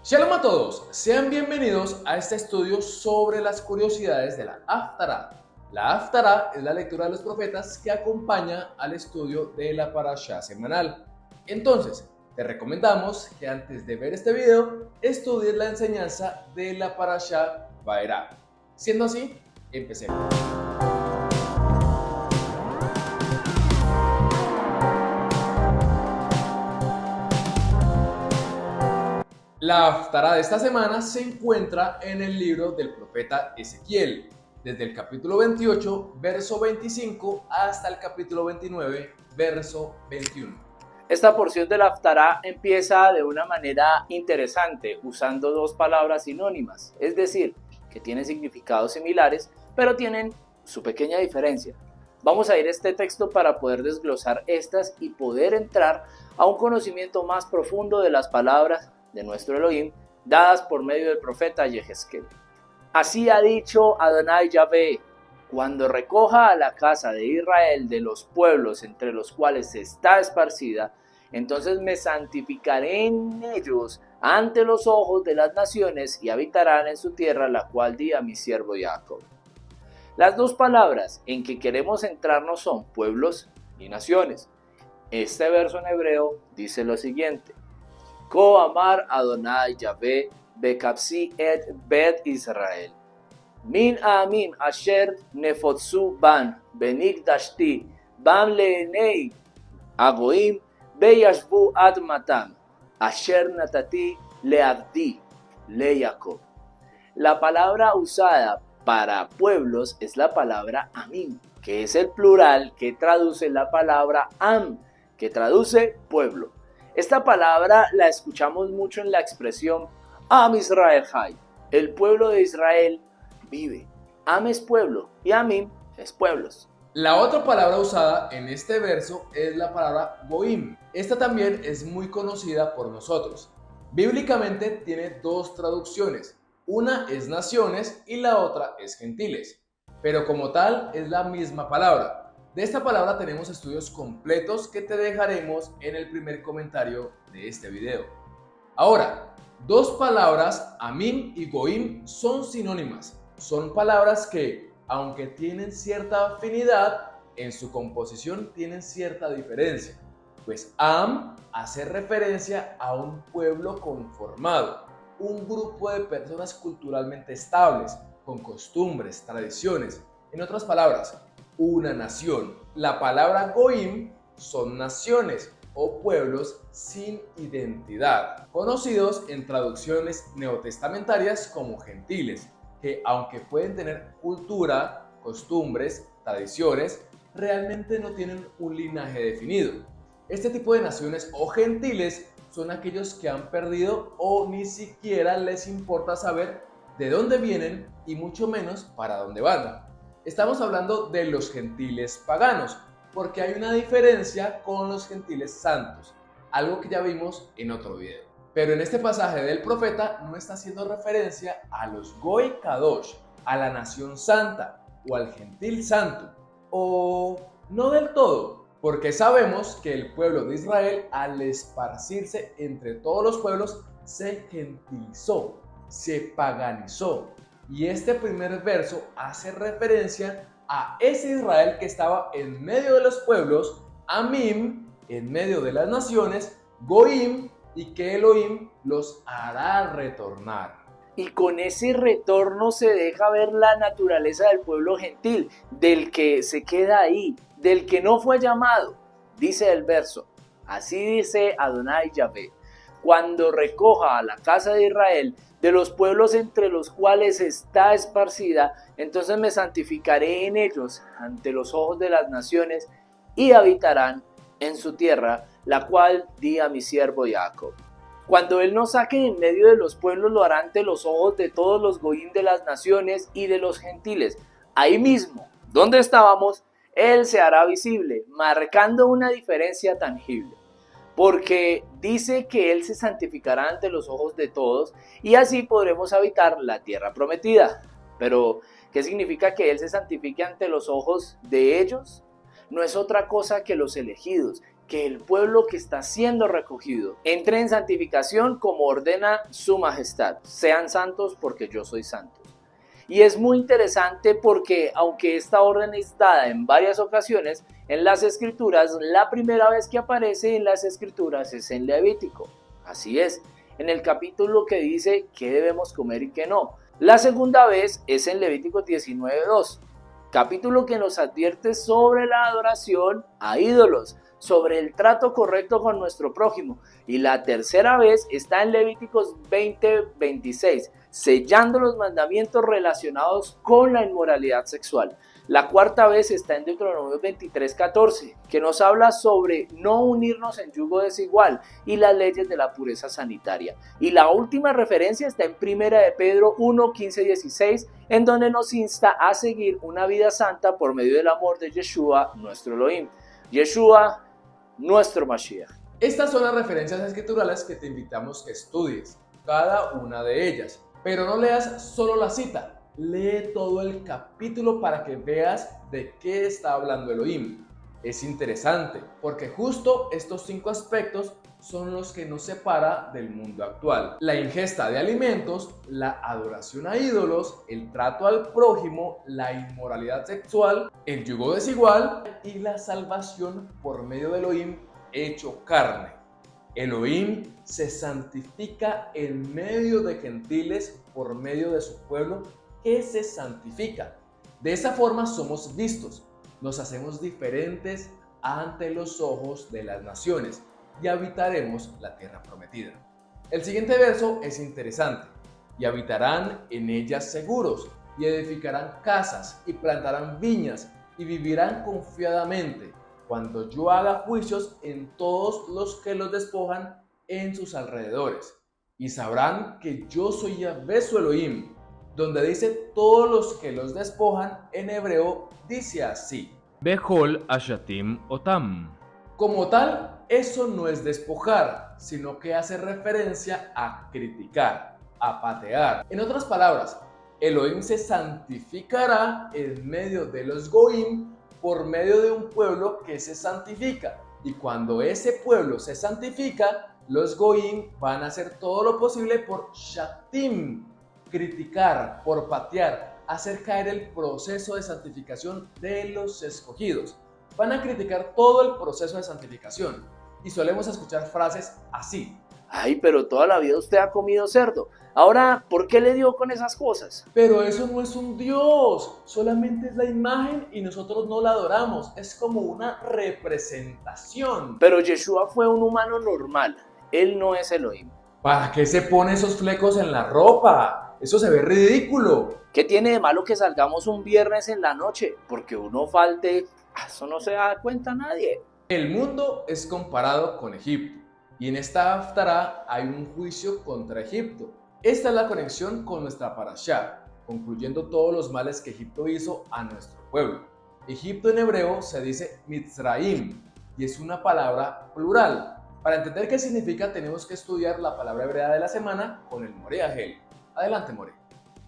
Shalom a todos, sean bienvenidos a este estudio sobre las curiosidades de la Haftará. La Haftará es la lectura de los profetas que acompaña al estudio de la Parashá semanal. Entonces, te recomendamos que antes de ver este video, estudies la enseñanza de la Parashá Vaerá. Siendo así, empecemos. La Haftará de esta semana se encuentra en el libro del profeta Ezequiel, desde el capítulo 28, verso 25, hasta el capítulo 29, verso 21. Esta porción de la Haftará empieza de una manera interesante, usando dos palabras sinónimas, es decir, que tienen significados similares, pero tienen su pequeña diferencia. Vamos a ir a este texto para poder desglosar estas y poder entrar a un conocimiento más profundo de las palabras de nuestro Elohim, dadas por medio del profeta Yehezkel. Así ha dicho Adonai Yahvé: cuando recoja a la casa de Israel de los pueblos entre los cuales está esparcida, entonces me santificaré en ellos ante los ojos de las naciones y habitarán en su tierra, la cual di a mi siervo Jacob. Las dos palabras en que queremos centrarnos son pueblos y naciones. Este verso en hebreo dice lo siguiente: Ko amar Adonai Yahvé bekapsi et bet Israel. Min amim asher nefotzu ban benigdashti bam leenei agoim beyashvu ad matam asher natati leavdi le Jacob. La palabra usada para pueblos es la palabra amim, que es el plural que traduce la palabra am, que traduce pueblo. Esta palabra la escuchamos mucho en la expresión Am Israel Hay, el pueblo de Israel vive. Am es pueblo y Amim es pueblos. La otra palabra usada en este verso es la palabra Goim. Esta también es muy conocida por nosotros. Bíblicamente tiene dos traducciones. Una es naciones y la otra es gentiles. Pero como tal es la misma palabra. De esta palabra tenemos estudios completos que te dejaremos en el primer comentario de este video. Ahora, dos palabras, Amim y Goim, son sinónimas. Son palabras que, aunque tienen cierta afinidad, en su composición tienen cierta diferencia. Pues Am hace referencia a un pueblo conformado, un grupo de personas culturalmente estables, con costumbres, tradiciones. En otras palabras, una nación. La palabra Goim son naciones o pueblos sin identidad, conocidos en traducciones neotestamentarias como gentiles, que aunque pueden tener cultura, costumbres, tradiciones, realmente no tienen un linaje definido. Este tipo de naciones o gentiles son aquellos que han perdido o ni siquiera les importa saber de dónde vienen y mucho menos para dónde van. Estamos hablando de los gentiles paganos, porque hay una diferencia con los gentiles santos, algo que ya vimos en otro video. Pero en este pasaje del profeta no está haciendo referencia a los Goy Kadosh, a la nación santa o al gentil santo, o no del todo, porque sabemos que el pueblo de Israel, al esparcirse entre todos los pueblos, se gentilizó, se paganizó. Y este primer verso hace referencia a ese Israel que estaba en medio de los pueblos, Amim, en medio de las naciones, Goim, y que Elohim los hará retornar. Y con ese retorno se deja ver la naturaleza del pueblo gentil, del que se queda ahí, del que no fue llamado. Dice el verso, así dice Adonai Yahvé: cuando recoja a la casa de Israel de los pueblos entre los cuales está esparcida, entonces me santificaré en ellos ante los ojos de las naciones y habitarán en su tierra, la cual di a mi siervo Jacob. Cuando él nos saque en medio de los pueblos, lo hará ante los ojos de todos los goín de las naciones y de los gentiles. Ahí mismo, donde estábamos, él se hará visible, marcando una diferencia tangible. Porque dice que él se santificará ante los ojos de todos y así podremos habitar la tierra prometida. Pero, ¿qué significa que él se santifique ante los ojos de ellos? No es otra cosa que los elegidos, que el pueblo que está siendo recogido entre en santificación como ordena su majestad. Sean santos porque yo soy santo. Y es muy interesante porque aunque esta orden es dada en varias ocasiones en las escrituras, la primera vez que aparece en las escrituras es en Levítico. Así es, en el capítulo que dice qué debemos comer y qué no. La segunda vez es en Levítico 19:2, capítulo que nos advierte sobre la adoración a ídolos, sobre el trato correcto con nuestro prójimo. Y la tercera vez está en Levíticos 20:26, sellando los mandamientos relacionados con la inmoralidad sexual. La cuarta vez está en Deuteronomio 23:14, que nos habla sobre no unirnos en yugo desigual y las leyes de la pureza sanitaria. Y la última referencia está en 1 de Pedro 1:15-16, en donde nos insta a seguir una vida santa por medio del amor de Yeshua, nuestro Elohim. Yeshua, nuestro Mashiach. Estas son las referencias escriturales que te invitamos que estudies, cada una de ellas. Pero no leas solo la cita, lee todo el capítulo para que veas de qué está hablando Elohim. Es interesante porque justo estos 5 aspectos son los que nos separa del mundo actual: la ingesta de alimentos, la adoración a ídolos, el trato al prójimo, la inmoralidad sexual, el yugo desigual y la salvación por medio de Elohim hecho carne. Elohim se santifica en medio de gentiles por medio de su pueblo que se santifica. De esa forma somos vistos, nos hacemos diferentes ante los ojos de las naciones y habitaremos la tierra prometida. El siguiente verso es interesante: y habitarán en ellas seguros, y edificarán casas, y plantarán viñas, y vivirán confiadamente, cuando yo haga juicios en todos los que los despojan en sus alrededores. Y sabrán que yo soy Yahvé su Elohim. Donde dice todos los que los despojan, en hebreo dice así: Behol Ashatim Otam. Como tal, eso no es despojar, sino que hace referencia a criticar, a patear. En otras palabras, Elohim se santificará en medio de los Goim por medio de un pueblo que se santifica. Y cuando ese pueblo se santifica, los Goim van a hacer todo lo posible por Shatim, criticar, por patear, hacer caer el proceso de santificación de los escogidos. Van a criticar todo el proceso de santificación. Y solemos escuchar frases así: Ay, pero toda la vida usted ha comido cerdo. Ahora, ¿por qué le dio con esas cosas? Pero eso no es un Dios, solamente es la imagen y nosotros no la adoramos. Es como una representación. Pero Yeshua fue un humano normal. Él no es Elohim. ¿Para qué se pone esos flecos en la ropa? Eso se ve ridículo. ¿Qué tiene de malo que salgamos un viernes en la noche? Porque uno falte, eso no se da cuenta nadie. El mundo es comparado con Egipto, y en esta Haftará hay un juicio contra Egipto. Esta es la conexión con nuestra parashá, concluyendo todos los males que Egipto hizo a nuestro pueblo. Egipto en hebreo se dice Mitzraim, y es una palabra plural. Para entender qué significa, tenemos que estudiar la palabra hebrea de la semana con el More Agel. Adelante, More.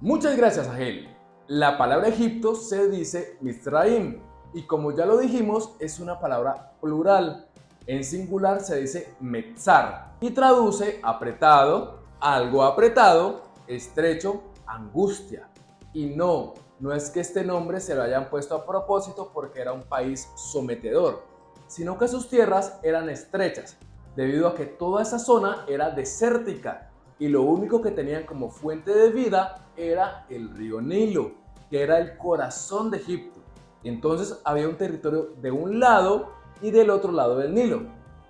Muchas gracias, Agel. La palabra Egipto se dice Mitzraim, y como ya lo dijimos, es una palabra plural. En singular se dice Metzar y traduce apretado, algo apretado, estrecho, angustia. Y no es que este nombre se lo hayan puesto a propósito porque era un país sometedor, sino que sus tierras eran estrechas, debido a que toda esa zona era desértica y lo único que tenían como fuente de vida era el río Nilo, que era el corazón de Egipto. Entonces había un territorio de un lado y del otro lado del Nilo,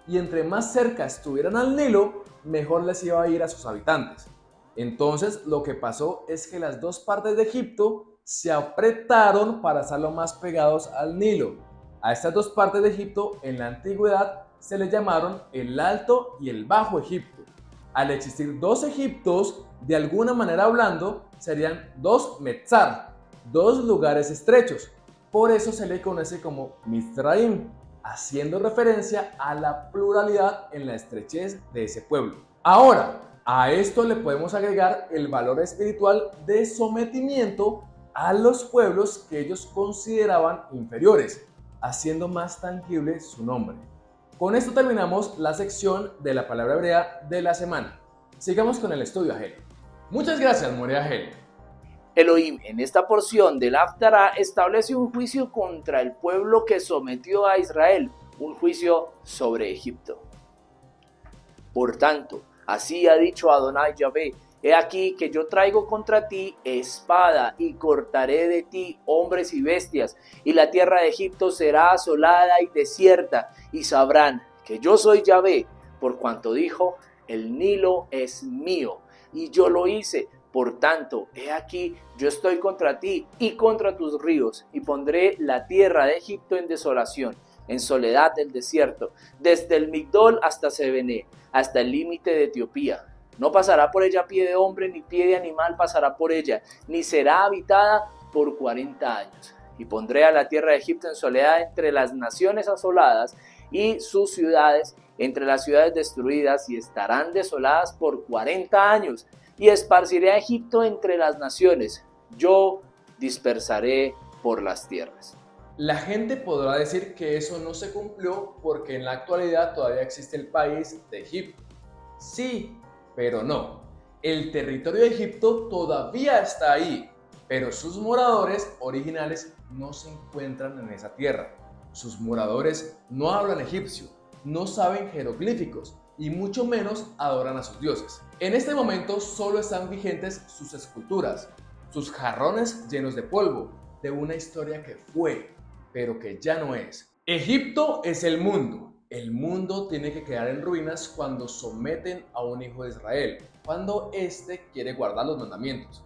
y entre más cerca estuvieran al Nilo, mejor les iba a ir a sus habitantes. Entonces lo que pasó es que las dos partes de Egipto se apretaron para estar lo más pegados al Nilo. A estas dos partes de Egipto en la antigüedad se les llamaron el Alto y el Bajo Egipto. Al existir dos Egiptos, de alguna manera hablando, serían dos Metzar, dos lugares estrechos. Por eso se le conoce como Mitzraim, haciendo referencia a la pluralidad en la estrechez de ese pueblo. Ahora, a esto le podemos agregar el valor espiritual de sometimiento a los pueblos que ellos consideraban inferiores, haciendo más tangible su nombre. Con esto terminamos la sección de la palabra hebrea de la semana. Sigamos con el estudio, Agel. Muchas gracias, Morea Agel. Elohim en esta porción del Haftará establece un juicio contra el pueblo que sometió a Israel, un juicio sobre Egipto. Por tanto, así ha dicho Adonai Yahvé: he aquí que yo traigo contra ti espada y cortaré de ti hombres y bestias, y la tierra de Egipto será asolada y desierta, y sabrán que yo soy Yahvé, por cuanto dijo: el Nilo es mío, y yo lo hice. Por tanto, he aquí, yo estoy contra ti y contra tus ríos, y pondré la tierra de Egipto en desolación, en soledad del desierto, desde el Migdol hasta Sebené, hasta el límite de Etiopía. No pasará por ella pie de hombre, ni pie de animal pasará por ella, ni será habitada por 40 años. Y pondré a la tierra de Egipto en soledad entre las naciones asoladas, y sus ciudades entre las ciudades destruidas, y estarán desoladas por 40 años. Y esparciré a Egipto entre las naciones, yo dispersaré por las tierras. La gente podrá decir que eso no se cumplió porque en la actualidad todavía existe el país de Egipto. Sí, pero no. El territorio de Egipto todavía está ahí, pero sus moradores originales no se encuentran en esa tierra. Sus moradores no hablan egipcio, no saben jeroglíficos y mucho menos adoran a sus dioses. En este momento solo están vigentes sus esculturas, sus jarrones llenos de polvo, de una historia que fue, pero que ya no es. Egipto es el mundo. El mundo tiene que quedar en ruinas cuando someten a un hijo de Israel, cuando éste quiere guardar los mandamientos.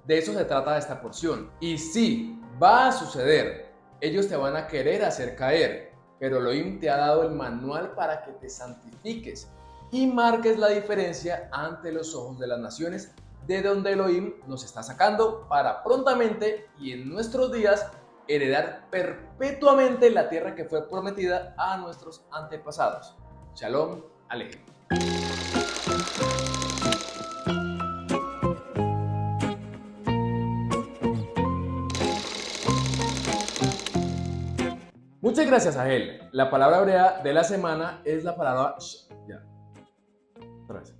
De eso se trata esta porción. Y sí, va a suceder. Ellos te van a querer hacer caer, pero Elohim te ha dado el manual para que te santifiques y marques la diferencia ante los ojos de las naciones, de donde Elohim nos está sacando para prontamente y en nuestros días heredar perpetuamente la tierra que fue prometida a nuestros antepasados. Shalom Alejem. Muchas gracias, Agel. La palabra hebrea de la semana es la palabra otra vez.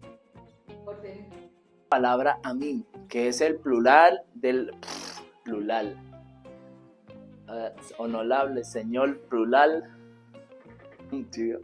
Palabra amim, que es el plural del plural. Honorable Señor plural. Tío.